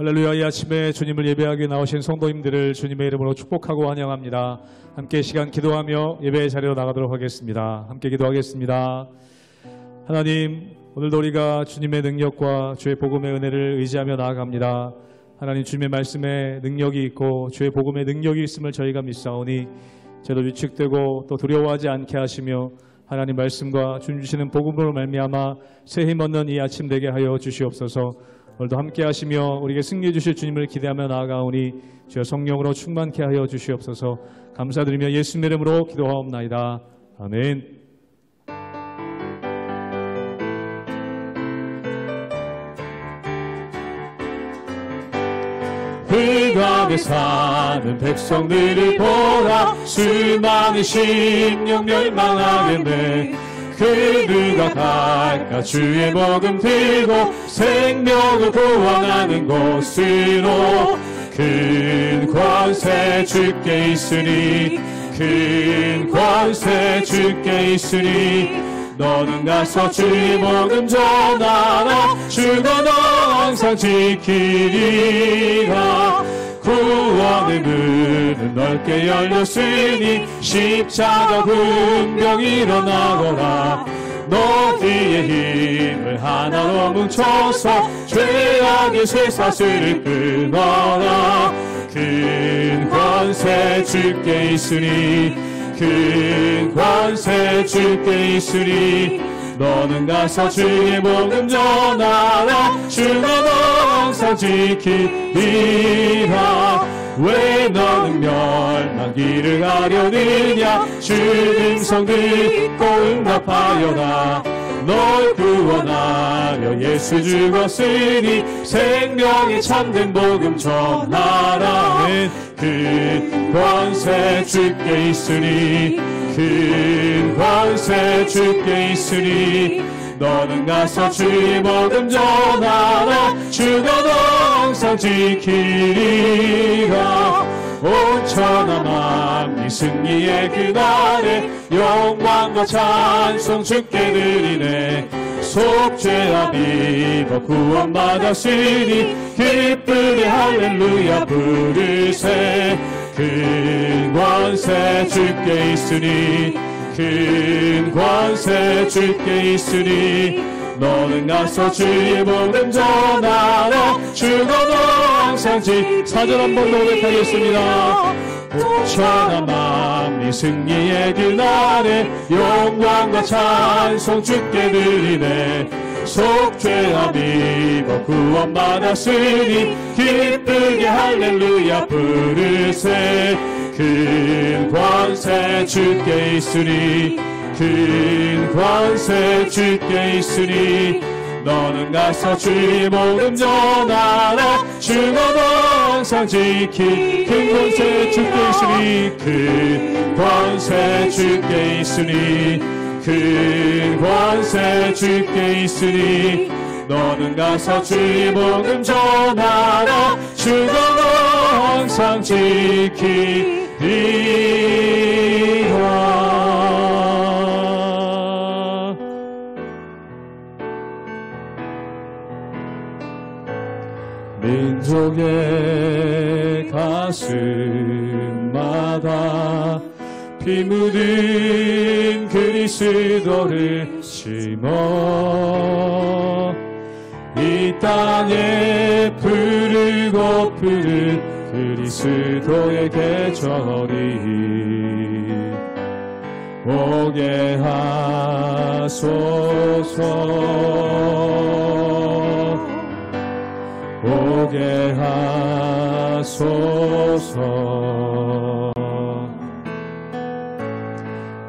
할렐루야. 이 아침에 주님을 예배하기 나오신 성도님들을 주님의 이름으로 축복하고 환영합니다. 함께 시간 기도하며 예배의 자리로 나가도록 하겠습니다. 함께 기도하겠습니다. 하나님, 오늘도 우리가 주님의 능력과 주의 복음의 은혜를 의지하며 나아갑니다. 하나님, 주님의 말씀에 능력이 있고 주의 복음의 능력이 있음을 저희가 믿사오니 저도 위축되고 또 두려워하지 않게 하시며 하나님 말씀과 주님 주시는 복음으로 말미암아 새 힘 얻는 이 아침 되게 하여 주시옵소서. 오늘도 함께 하시며 우리에게 승리해 주실 주님을 기대하며 나아가오니 주여 성령으로 충만케 하여 주시옵소서. 감사드리며 예수님의 이름으로 기도하옵나이다. 아멘. 흑암에 사는 백성들을 보라. 수많은 심령 멸망하겠네. 그들과 갈까 주의 복음 들고 생명을 구원하는 곳으로. 큰 권세 주께 있으니 큰 권세 주께 있으니 너는 가서 주의 복음 전하라. 주가 너 항상 지키리라. 구원의 문은 넓게 열렸으니 십자가 분명 일어나거라. 너희의 힘을 하나로 뭉쳐서 죄악의 쇠사슬을 끊어라. 큰 권세 주께 있으니 큰 권세 주께 있으니 너는 가서 주의 복음 전하라. 주가 너 항상 지키리라. 왜 너는 멸망기를 가려느냐. 주 음성 듣고 응답하여라. 널 구원하려 예수 죽었으니 생명의 참된 복음 전하라. 큰 권세 주께 있으니 큰 권세 주께 있으니 너는 가서 주의 복음 전하라. 주가 너 항상 지키리라. 온 천하 만민 승리의 그날에 영광과 찬송 주께 드리네. 속죄와 믿어 구원받았으니 기쁘게 할렐루야 부르세. 큰 권세 주께 있으니 큰 권세 주께 있으니 너는 가서 주의 복음 전하라. 주가 너 항상 사절 한번 노력하겠습니다. 천하 만민 승리의 그날에 영광과 찬송 주께 드리네. 속죄와 믿어 구원받았으니 기쁘게 할렐루야 부르세. 큰 권세 주께 있으니 큰 권세 주께 있으니 너는 가서 주의 복음 전하라. 주가 너 항상 지키. 큰 권세 주께 있으니 큰 권세 주께 있으니 큰 권세 주께 있으니 너는 가서 주의 복음 전하라. 주가 너 항상 지키리라. 민족의 가슴마다 피 묻은 그리스도를 심어 이 땅에 부르고 부른 그리스도의 계절이 오게 하소서. 오게 하소서.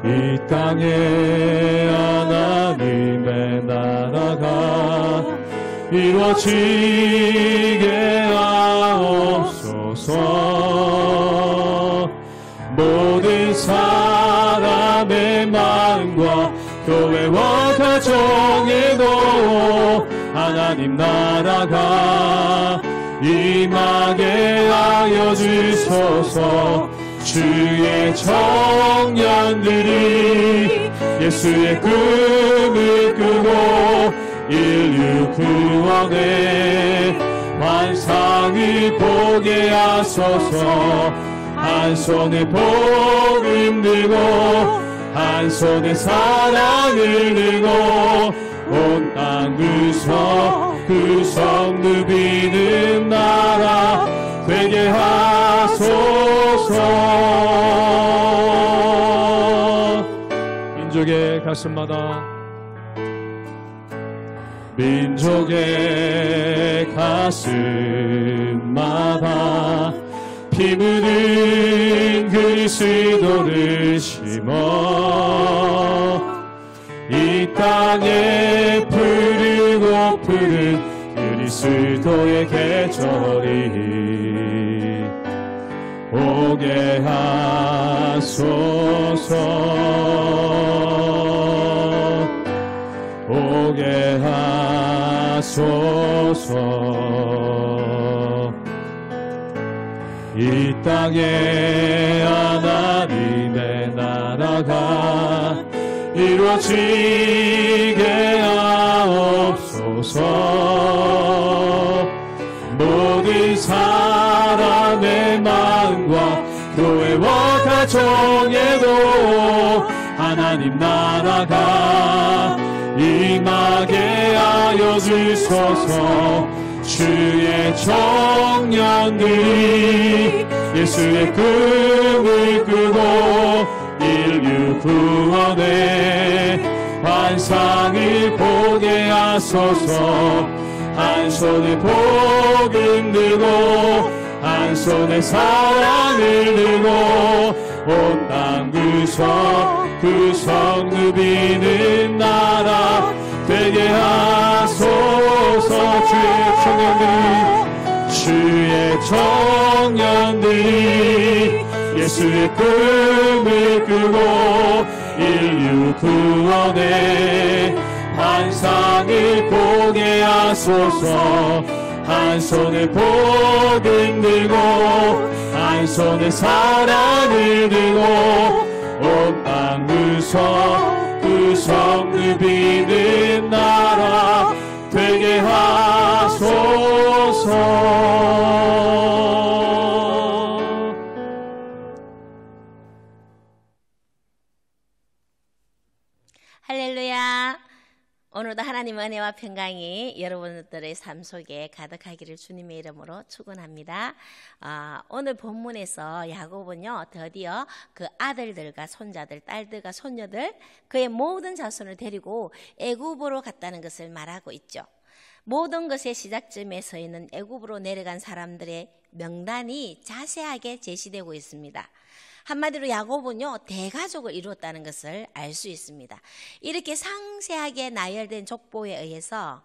이 땅에 하나님의 나라가 이루어지게 하옵소서. 모든 사람의 마음과 교회와 가정에도 하나님 나라가 임하게 하여 주소서. 주의 청년들이 예수의 꿈을 꾸고 인류 구원에 환상을 보게 하소서. 한 손에 복음 들고 한 손에 사랑을 들고 온 땅 구석 누비는 나라 되게 하소서. 민족의 가슴마다 민족의 가슴마다 피 묻은 그리스도를 심어 이 땅에 푸르고 푸른 그리스도의 계절이 오게 하소서. 오게 하소서. 이 땅에 하나님의 나라가 이루어지게 하옵소서. 모든 사람의 마음과 교회와 가정에도 하나님 나라가 임하게 하여 주소서. 주의 청년들이 예수의 꿈을 꾸고 인류 구원의 환상을 보게 하소서. 한 손에 복음 들고 한 손에 사랑을 들고 온 땅 구석 누비는 나라 되게 하소서. 주의 청년들이 예수의 꿈을 꾸고 인류 구원의 환상을 보게 하소서. 한 손에 복음 들고 한 손에 사랑을 들고 온 땅 구석 누비는 나라 되게 하소서. 할렐루야. 오늘도 하나님의 은혜와 평강이 여러분들의 삶 속에 가득하기를 주님의 이름으로 축원합니다. 오늘 본문에서 야곱은요 드디어 그 아들들과 손자들, 딸들과 손녀들 그의 모든 자손을 데리고 애굽으로 갔다는 것을 말하고 있죠. 모든 것의 시작점에 서 있는 애굽으로 내려간 사람들의 명단이 자세하게 제시되고 있습니다. 한마디로 야곱은요 대가족을 이루었다는 것을 알 수 있습니다. 이렇게 상세하게 나열된 족보에 의해서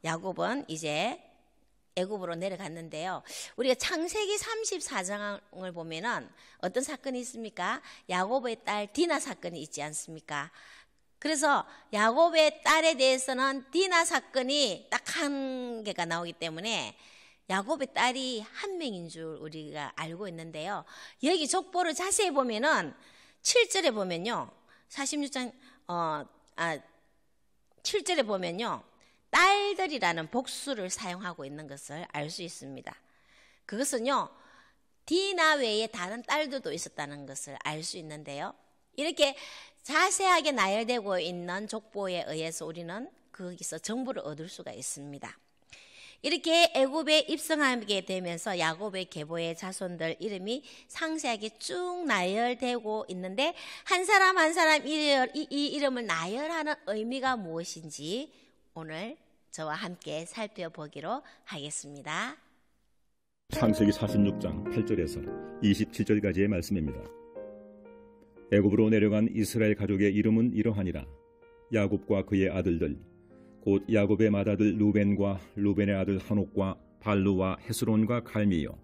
야곱은 이제 애굽으로 내려갔는데요. 우리가 창세기 34장을 보면은 어떤 사건이 있습니까? 야곱의 딸 디나 사건이 있지 않습니까? 그래서 야곱의 딸에 대해서는 디나 사건이 딱 한 개가 나오기 때문에 야곱의 딸이 한 명인 줄 우리가 알고 있는데요. 여기 족보를 자세히 보면은 7절에 보면요. 46장 7절에 보면요. 딸들이라는 복수를 사용하고 있는 것을 알 수 있습니다. 그것은요. 디나 외에 다른 딸들도 있었다는 것을 알 수 있는데요. 이렇게 자세하게 나열되고 있는 족보에 의해서 우리는 거기서 정보를 얻을 수가 있습니다. 이렇게 애굽에 입성하게 되면서 야곱의 계보의 자손들 이름이 상세하게 쭉 나열되고 있는데 한 사람 한 사람 이 이름을 나열하는 의미가 무엇인지 오늘 저와 함께 살펴보기로 하겠습니다. 창세기 46장 8절에서 27절까지의 말씀입니다. 애굽으로 내려간 이스라엘 가족의 이름은 이러하니라. 야곱과 그의 아들들 곧 야곱의 맏아들 루벤과 루벤의 아들 한옥과 발루와 헤스론과 갈미요.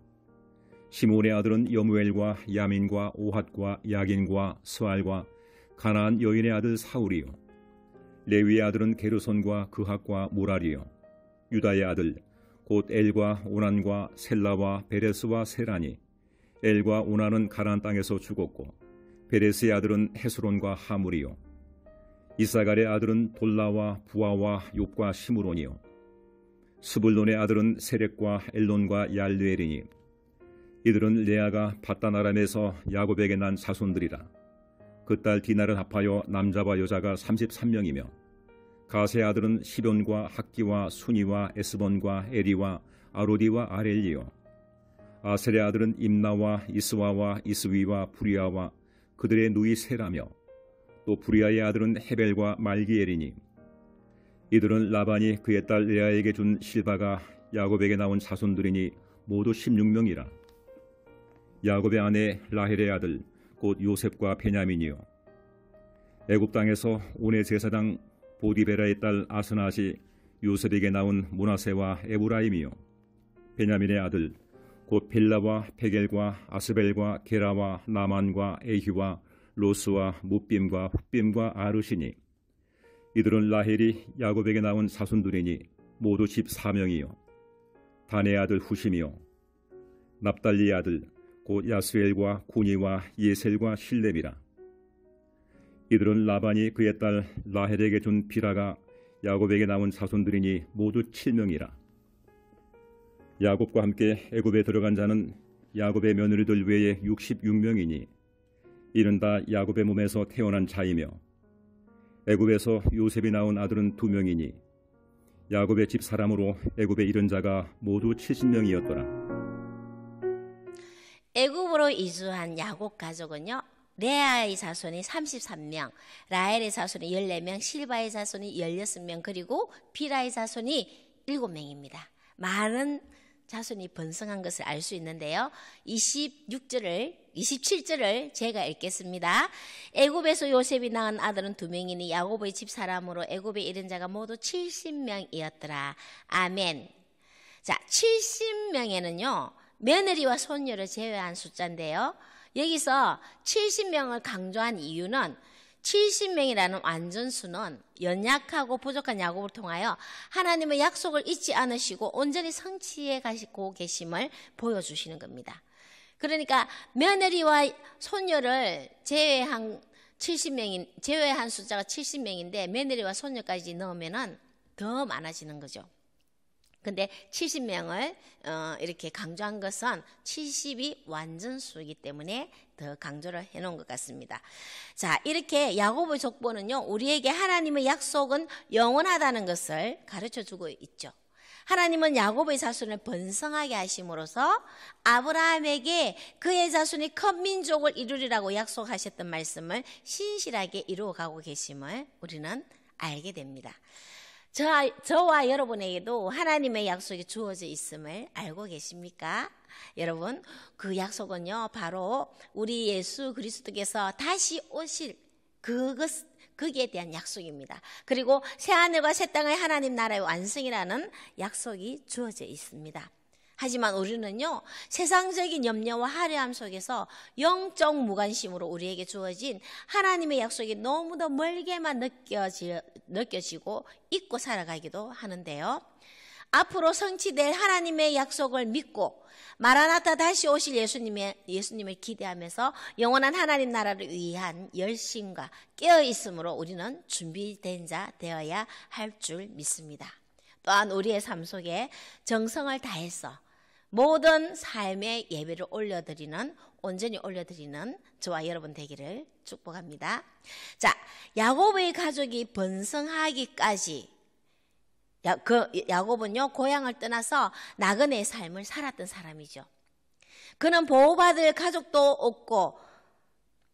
시몬의 아들은 여무엘과 야민과 오핫과 야긴과 스알과 가나안 여인의 아들 사울이요. 레위의 아들은 게르손과 그핫과 무라리요. 유다의 아들 곧 엘과 오난과 셀라와 베레스와 세라니. 엘과 오난은 가나안 땅에서 죽었고 베레스의 아들은 헤스론과 하물이요. 이사갈의 아들은 돌라와 부아와 욥과 시므론이요. 스불론의 아들은 세렉과 엘론과 얄르엘이니 이들은 레아가 밧단 아람에서 야곱에게 난 자손들이라. 그 딸 디나를 합하여 남자와 여자가 33명이며 가세의 아들은 시돈과 학기와 순이와 에스본과 에리와 아로디와 아렐리요. 아셀의 아들은 임나와 이스와와 이스위와 부리아와 그들의 누이 세라며 또 부리아의 아들은 헤벨과 말기엘이니 이들은 라반이 그의 딸 레아에게 준 실바가 야곱에게 나온 자손들이니 모두 16명이라. 야곱의 아내 라헬의 아들 곧 요셉과 베냐민이요. 애굽 땅에서 온의 제사장 보디베라의 딸 아스낫이 요셉에게 나온 므낫세와 에브라임이요. 베냐민의 아들 곧 빌라와 베겔과 아스벨과 게라와 나만과 에히와 로스와 무빔과 훗빔과 아르시니 이들은 라헬이 야곱에게 나온 자손들이니 모두 14명이요. 단의 아들 후심이요. 납달리의 아들 곧 야스엘과 구니와 예셀과 실렙이라. 이들은 라반이 그의 딸 라헬에게 준 비라가 야곱에게 나온 자손들이니 모두 7명이라. 야곱과 함께 애굽에 들어간 자는 야곱의 며느리들 외에 66명이니 이는 다 야곱의 몸에서 태어난 자이며 애굽에서 요셉이 낳은 아들은 2명이니 야곱의 집 사람으로 애굽에 이른 자가 모두 70명이었더라. 애굽으로 이주한 야곱 가족은요, 레아의 자손이 33명, 라헬의 자손이 14명, 실바의 자손이 16명, 그리고 비라의 자손이 7명입니다. 많은 자손이 번성한 것을 알 수 있는데요. 27절을 제가 읽겠습니다. 애굽에서 요셉이 낳은 아들은 2명이니 야곱의 집 사람으로 애굽에 이른 자가 모두 70명이었더라. 아멘. 자, 70명에는요. 며느리와 손녀를 제외한 숫자인데요. 여기서 70명을 강조한 이유는 70명이라는 완전수는 연약하고 부족한 야곱을 통하여 하나님의 약속을 잊지 않으시고 온전히 성취해 가시고 계심을 보여주시는 겁니다. 그러니까 며느리와 손녀를 제외한 숫자가 70명인데 며느리와 손녀까지 넣으면 더 많아지는 거죠. 근데 70명을 이렇게 강조한 것은 70이 완전수이기 때문에 더 강조를 해놓은 것 같습니다. 자, 이렇게 야곱의 족보는요, 우리에게 하나님의 약속은 영원하다는 것을 가르쳐주고 있죠. 하나님은 야곱의 자손을 번성하게 하심으로써 아브라함에게 그의 자손이 큰 민족을 이루리라고 약속하셨던 말씀을 신실하게 이루어가고 계심을 우리는 알게 됩니다. 저와 여러분에게도 하나님의 약속이 주어져 있음을 알고 계십니까? 여러분, 그 약속은요, 바로 우리 예수 그리스도께서 다시 오실 거기에 대한 약속입니다. 그리고 새하늘과 새 땅의 하나님 나라의 완성이라는 약속이 주어져 있습니다. 하지만 우리는요, 세상적인 염려와 화려함 속에서 영적 무관심으로 우리에게 주어진 하나님의 약속이 너무도 멀게만 느껴지고 잊고 살아가기도 하는데요. 앞으로 성취될 하나님의 약속을 믿고 마라나타 다시 오실 예수님을 기대하면서 영원한 하나님 나라를 위한 열심과 깨어있음으로 우리는 준비된 자 되어야 할 줄 믿습니다. 또한 우리의 삶 속에 정성을 다해서 모든 삶의 예배를 온전히 올려드리는 저와 여러분 되기를 축복합니다. 자, 야곱의 가족이 번성하기까지 야곱은요, 고향을 떠나서 나그네의 삶을 살았던 사람이죠. 그는 보호받을 가족도 없고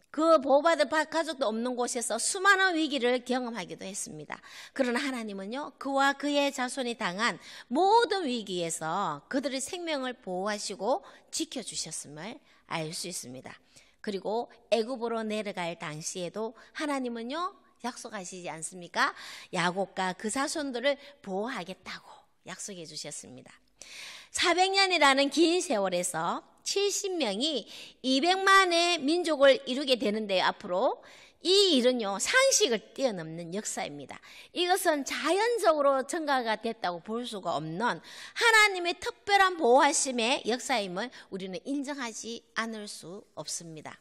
그 보호받을 가족도 없는 곳에서 수많은 위기를 경험하기도 했습니다. 그러나 하나님은요, 그와 그의 자손이 당한 모든 위기에서 그들의 생명을 보호하시고 지켜주셨음을 알 수 있습니다. 그리고 애굽으로 내려갈 당시에도 하나님은요, 약속하시지 않습니까? 야곱과 그 자손들을 보호하겠다고 약속해 주셨습니다. 400년이라는 긴 세월에서 70명이 200만의 민족을 이루게 되는데 앞으로 이 일은요, 상식을 뛰어넘는 역사입니다. 이것은 자연적으로 증가가 됐다고 볼 수가 없는 하나님의 특별한 보호하심의 역사임을 우리는 인정하지 않을 수 없습니다.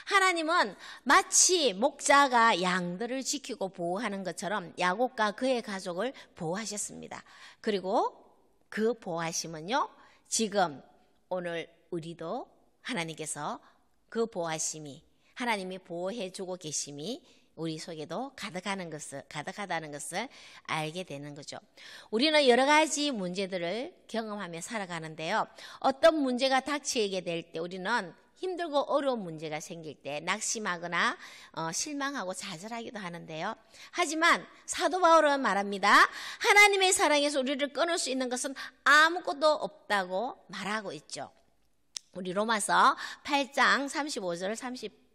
하나님은 마치 목자가 양들을 지키고 보호하는 것처럼 야곱과 그의 가족을 보호하셨습니다. 그리고 그 보호하심은요, 지금 오늘 우리도 하나님께서 그 보호하심이, 하나님이 보호해주고 계심이 우리 속에도 가득하다는 것을 알게 되는 거죠. 우리는 여러 가지 문제들을 경험하며 살아가는데요. 어떤 문제가 닥치게 될 때 우리는 힘들고 어려운 문제가 생길 때 낙심하거나 실망하고 좌절하기도 하는데요. 하지만 사도 바울은 말합니다. 하나님의 사랑에서 우리를 끊을 수 있는 것은 아무것도 없다고 말하고 있죠. 우리 로마서 8장 35절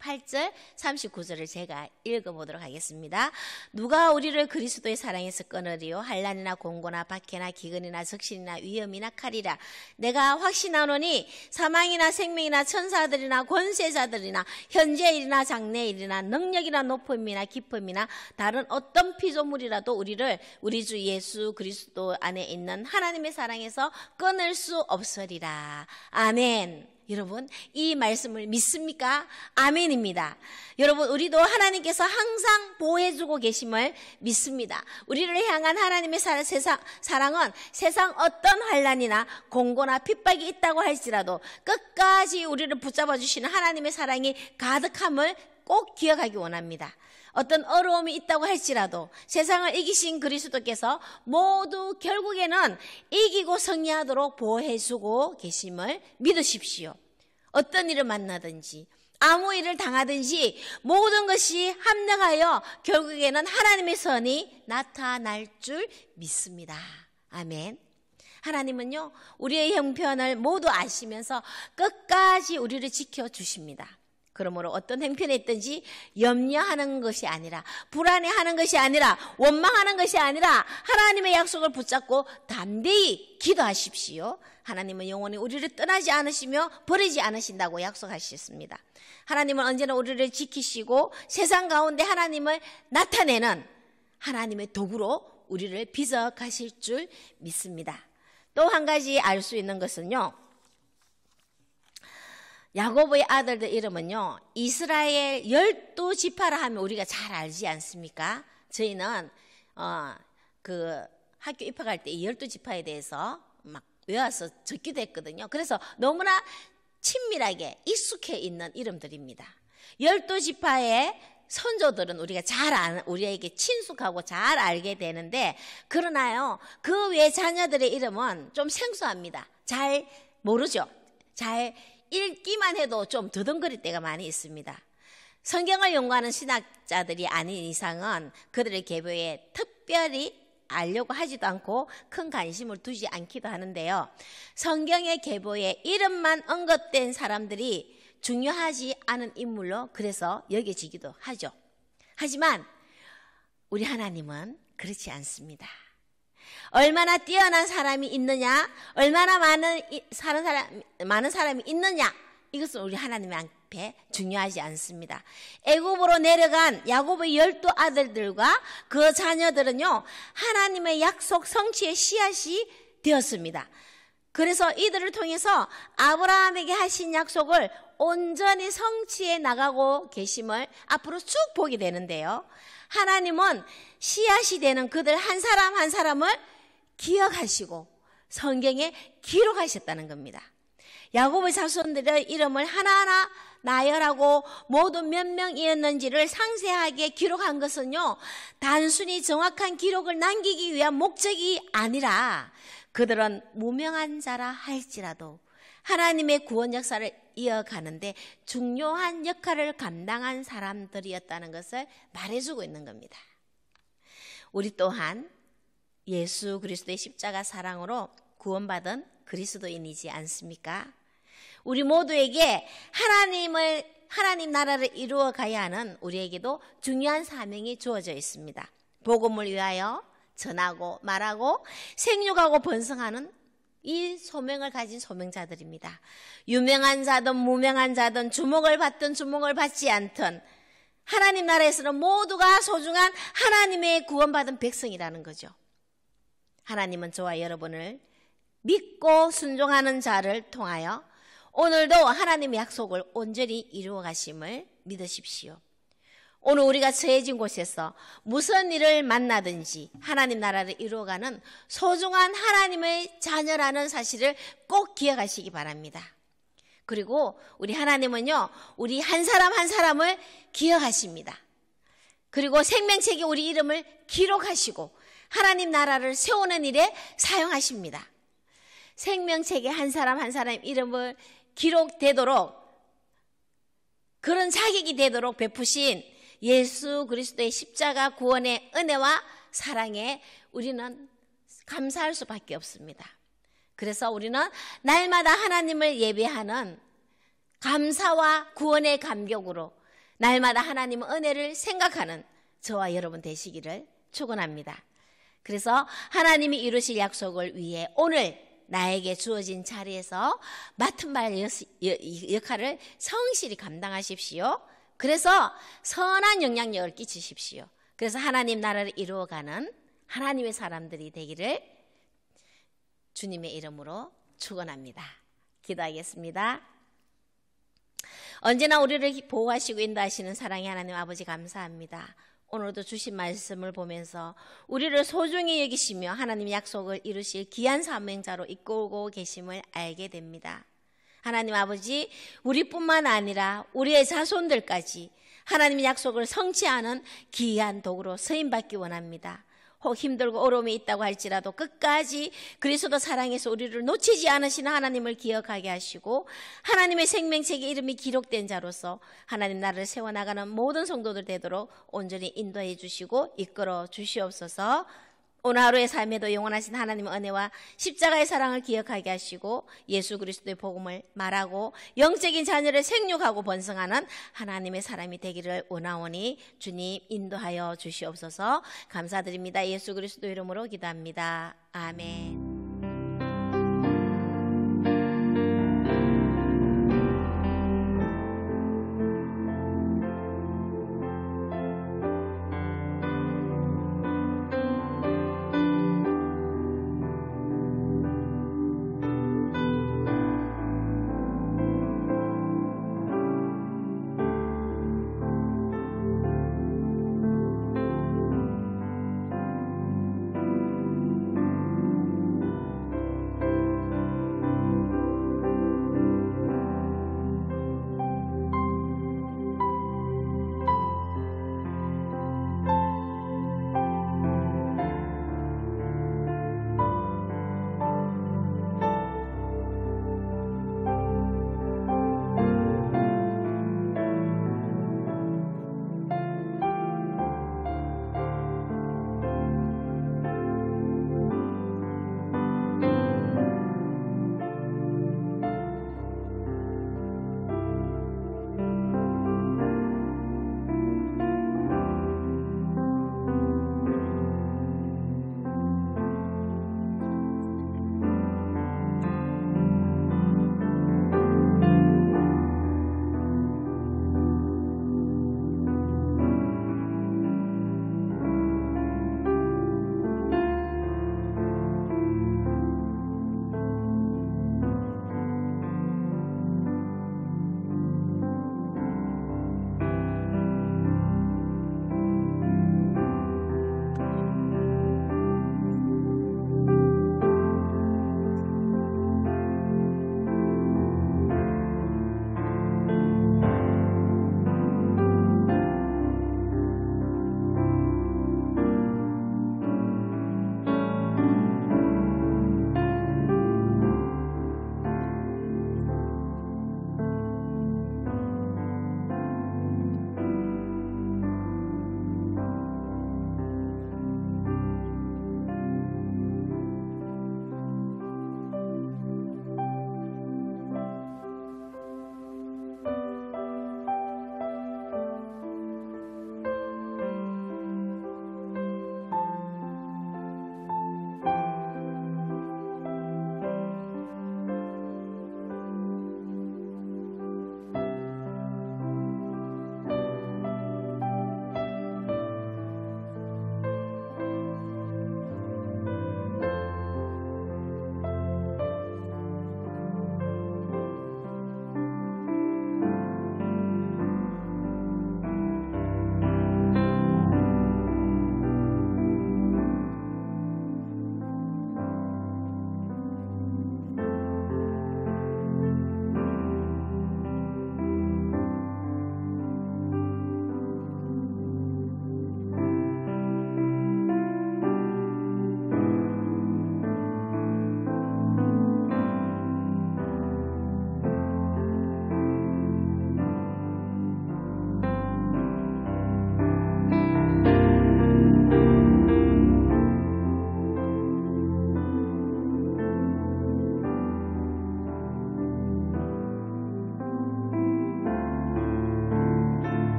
38절 39절을 제가 읽어보도록 하겠습니다. 누가 우리를 그리스도의 사랑에서 끊으리요? 환난이나 공고나 박해나 기근이나 적신이나 위험이나 칼이라. 내가 확신하노니 사망이나 생명이나 천사들이나 권세자들이나 현재일이나 장래일이나 능력이나 높음이나 깊음이나 다른 어떤 피조물이라도 우리를 우리 주 예수 그리스도 안에 있는 하나님의 사랑에서 끊을 수 없으리라. 아멘. 여러분, 이 말씀을 믿습니까? 아멘입니다. 여러분, 우리도 하나님께서 항상 보호해주고 계심을 믿습니다. 우리를 향한 하나님의 사랑은 세상 어떤 환난이나 공고나 핍박이 있다고 할지라도 끝까지 우리를 붙잡아 주시는 하나님의 사랑이 가득함을 꼭 기억하기 원합니다. 어떤 어려움이 있다고 할지라도 세상을 이기신 그리스도께서 모두 결국에는 이기고 승리하도록 보호해주고 계심을 믿으십시오. 어떤 일을 만나든지 아무 일을 당하든지 모든 것이 합력하여 결국에는 하나님의 선이 나타날 줄 믿습니다. 아멘. 하나님은요, 우리의 형편을 모두 아시면서 끝까지 우리를 지켜주십니다. 그러므로 어떤 형편에 있든지 염려하는 것이 아니라, 불안해하는 것이 아니라, 원망하는 것이 아니라 하나님의 약속을 붙잡고 담대히 기도하십시오. 하나님은 영원히 우리를 떠나지 않으시며 버리지 않으신다고 약속하셨습니다. 하나님은 언제나 우리를 지키시고 세상 가운데 하나님을 나타내는 하나님의 도구로 우리를 빚어가실 줄 믿습니다. 또 한 가지 알 수 있는 것은요, 야곱의 아들들 이름은요, 이스라엘 12지파라 하면 우리가 잘 알지 않습니까? 저희는 그 학교 입학할 때 이 12지파에 대해서 막 외워서 적기도 했거든요. 그래서 너무나 친밀하게 익숙해 있는 이름들입니다. 12지파의 선조들은 우리가 잘 아는, 우리에게 친숙하고 잘 알게 되는데, 그러나요, 그 외 자녀들의 이름은 좀 생소합니다. 잘 모르죠. 잘 읽기만 해도 좀 더듬거릴 때가 많이 있습니다. 성경을 연구하는 신학자들이 아닌 이상은 그들의 계보에 특별히 알려고 하지도 않고 큰 관심을 두지 않기도 하는데요. 성경의 계보에 이름만 언급된 사람들이 중요하지 않은 인물로 그래서 여겨지기도 하죠. 하지만 우리 하나님은 그렇지 않습니다. 얼마나 뛰어난 사람이 있느냐, 얼마나 많은 사람이 있느냐, 이것은 우리 하나님 앞에 중요하지 않습니다. 애굽으로 내려간 야곱의 12아들들과 그 자녀들은요, 하나님의 약속 성취의 씨앗이 되었습니다. 그래서 이들을 통해서 아브라함에게 하신 약속을 온전히 성취해 나가고 계심을 앞으로 쭉 보게 되는데요. 하나님은 씨앗이 되는 그들 한 사람 한 사람을 기억하시고 성경에 기록하셨다는 겁니다. 야곱의 자손들의 이름을 하나하나 나열하고 모두 몇 명이었는지를 상세하게 기록한 것은요, 단순히 정확한 기록을 남기기 위한 목적이 아니라 그들은 무명한 자라 할지라도 하나님의 구원 역사를 이어가는데 중요한 역할을 감당한 사람들이었다는 것을 말해주고 있는 겁니다. 우리 또한 예수 그리스도의 십자가 사랑으로 구원받은 그리스도인이지 않습니까? 우리 모두에게 하나님 나라를 이루어 가야 하는 우리에게도 중요한 사명이 주어져 있습니다. 복음을 위하여 전하고 말하고 생육하고 번성하는 이 소명을 가진 소명자들입니다. 유명한 자든 무명한 자든 주목을 받든 주목을 받지 않든 하나님 나라에서는 모두가 소중한 하나님의 구원받은 백성이라는 거죠. 하나님은 저와 여러분을 믿고 순종하는 자를 통하여 오늘도 하나님의 약속을 온전히 이루어 가심을 믿으십시오. 오늘 우리가 처해진 곳에서 무슨 일을 만나든지 하나님 나라를 이루어가는 소중한 하나님의 자녀라는 사실을 꼭 기억하시기 바랍니다. 그리고 우리 하나님은요, 우리 한 사람 한 사람을 기억하십니다. 그리고 생명책에 우리 이름을 기록하시고 하나님 나라를 세우는 일에 사용하십니다. 생명책에 한 사람 한 사람 이름을 기록되도록, 그런 자격이 되도록 베푸신 예수 그리스도의 십자가 구원의 은혜와 사랑에 우리는 감사할 수밖에 없습니다. 그래서 우리는 날마다 하나님을 예배하는 감사와 구원의 감격으로 날마다 하나님의 은혜를 생각하는 저와 여러분 되시기를 축원합니다. 그래서 하나님이 이루실 약속을 위해 오늘 나에게 주어진 자리에서 맡은 바 역할을 성실히 감당하십시오. 그래서 선한 영향력을 끼치십시오. 그래서 하나님 나라를 이루어가는 하나님의 사람들이 되기를 주님의 이름으로 축원합니다. 기도하겠습니다. 언제나 우리를 보호하시고 인도하시는 사랑의 하나님 아버지 감사합니다. 오늘도 주신 말씀을 보면서 우리를 소중히 여기시며 하나님 약속을 이루실 귀한 사명자로 이끌고 계심을 알게 됩니다. 하나님 아버지, 우리뿐만 아니라 우리의 자손들까지 하나님의 약속을 성취하는 귀한 도구로 쓰임받기 원합니다. 혹 힘들고 어려움이 있다고 할지라도 끝까지 그리스도 사랑에서 우리를 놓치지 않으시는 하나님을 기억하게 하시고 하나님의 생명책에 이름이 기록된 자로서 하나님 나라를 세워나가는 모든 성도들 되도록 온전히 인도해 주시고 이끌어 주시옵소서. 오늘 하루의 삶에도 영원하신 하나님의 은혜와 십자가의 사랑을 기억하게 하시고 예수 그리스도의 복음을 말하고 영적인 자녀를 생육하고 번성하는 하나님의 사람이 되기를 원하오니 주님 인도하여 주시옵소서. 감사드립니다. 예수 그리스도 이름으로 기도합니다. 아멘.